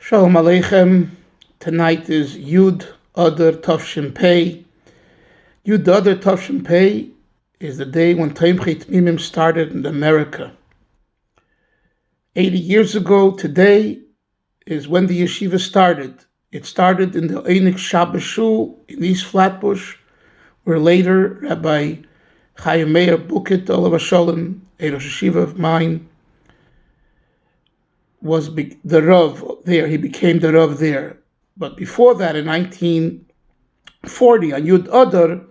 Shalom Aleichem. Tonight is Yud Adar Tmimim. Yud Adar Tmimim is the day when Tmimim started in America. 80 years ago today is when the Yeshiva started. It started in the Oneg Shabbos shul in East Flatbush, where later Rabbi Bukiet, a Rosh Yeshiva of mine, was the Rav there. He became the Rav there. But before that, in 1940, on Yud Adar,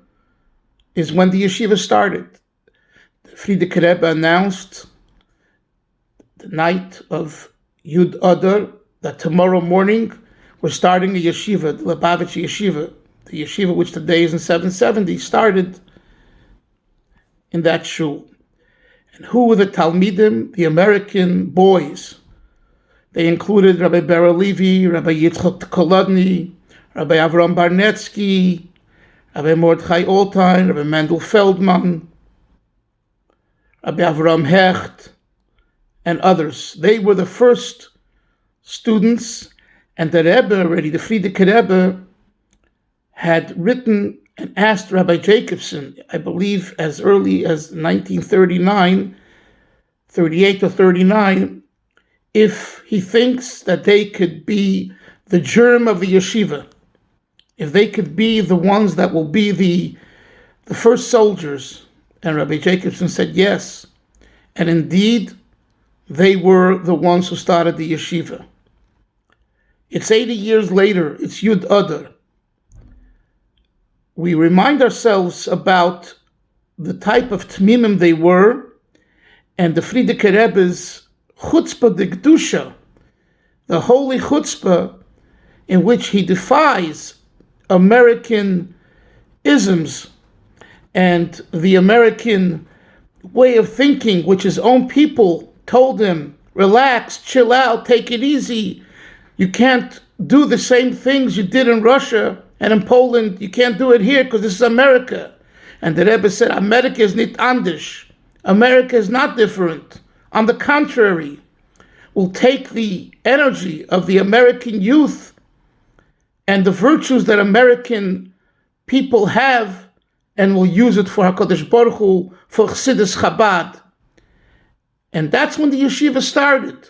is when the yeshiva started. The Frierdiker Rebbe announced the night of Yud Adar that tomorrow morning we're starting a yeshiva, the Lubavitch Yeshiva. The yeshiva, which today is in 770, started in that shul. And who were the Talmidim? The American boys. They included Rabbi Levy, Rabbi Kolodny, Rabbi Barnetsky, Rabbi Altein, Rabbi Feldman, Rabbi Hecht, and others. They were the first students, and the Rebbe already, the Frierdiker Rebbe, had written and asked Rabbi Jacobson, I believe as early as 1939, 38 or 39, if he thinks that they could be the germ of the yeshiva, if they could be the ones that will be the first soldiers. And Rabbi Jacobson said yes. And indeed, they were the ones who started the yeshiva. It's 80 years later, it's Yud Adar. We remind ourselves about the type of Tmimim they were, and the Frierdiker Rebbe's chutzpah de kedusha, the holy chutzpah, in which he defies American isms and the American way of thinking, which his own people told him, relax, chill out, take it easy. You can't do the same things you did in Russia and in Poland. You can't do it here because this is America. And the Rebbe said, America is nicht anders. America is not different. On the contrary, will take the energy of the American youth and the virtues that American people have and will use it for HaKadosh Baruch Hu, for Chassidus Chabad. And that's when the yeshiva started.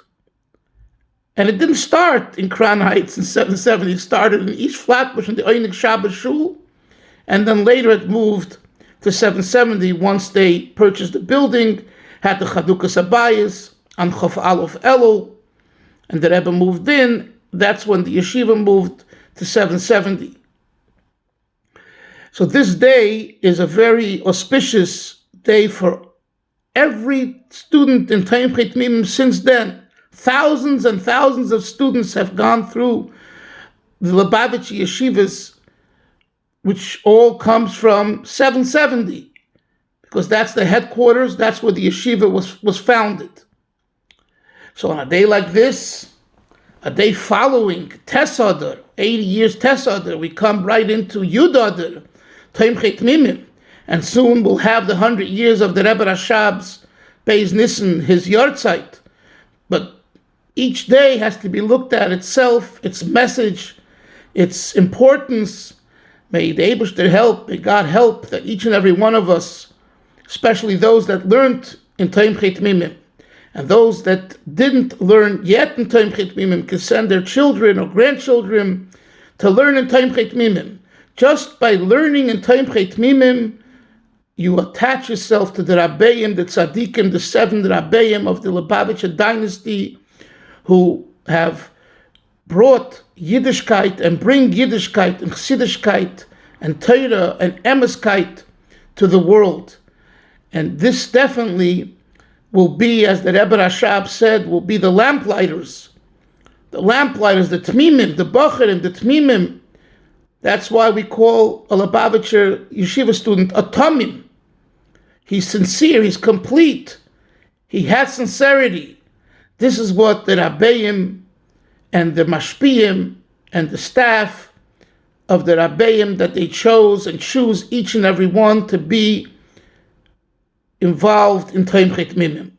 And it didn't start in Crown Heights in 770. It started in East Flatbush in the Oneg Shabbos shul. And then later it moved to 770 once they purchased the building, had the Chadukas Abayis on Chof Aleph Elul, and the Rebbe moved in. That's when the yeshiva moved to 770. So this day is a very auspicious day for every student in Tmimim since then. Thousands and thousands of students have gone through the Lubavitch yeshivas, which all comes from 770, because that's the headquarters, that's where the yeshiva was founded. So on a day like this, a day following Tes Adar, 80 years Tes Adar, we come right into Yud Adar, Tomchei Tmimim, and soon we'll have the 100 years of the Rebbe Rashab's Beis Nissen, his yahrzeit. But each day has to be looked at itself, its message, its importance. May the Eibishter help, may God help that each and every one of us, especially those that learned in Tomchei Tmimim, and those that didn't learn yet in Tomchei Tmimim, can send their children or grandchildren to learn in Tomchei Tmimim. Just by learning in Tomchei Tmimim, you attach yourself to the Rabbeim, the Tzaddikim, the 7 Rabbeim of the Lubavitcher dynasty, who have brought Yiddishkeit and bring Yiddishkeit and Chassidishkeit and Torah and Emeskeit to the world. And this definitely will be, as the Rebbe Rashab said, will be the lamplighters. The lamplighters, the Tmimim, the Bacharim, the Tmimim. That's why we call a Lubavitcher yeshiva student a Tamim. He's sincere, he's complete. He has sincerity. This is what the Rabbeim and the Mashpiyim and the staff of the Rabbeim that they chose and choose each and every one to be involved in Tomchei Tmimim.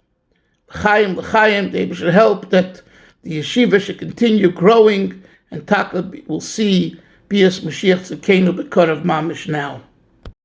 L'chaim, the Eibishter help that the yeshiva should continue growing, and Taka will see Bias Mashiach Tzidkenu B'Karav Mamish now.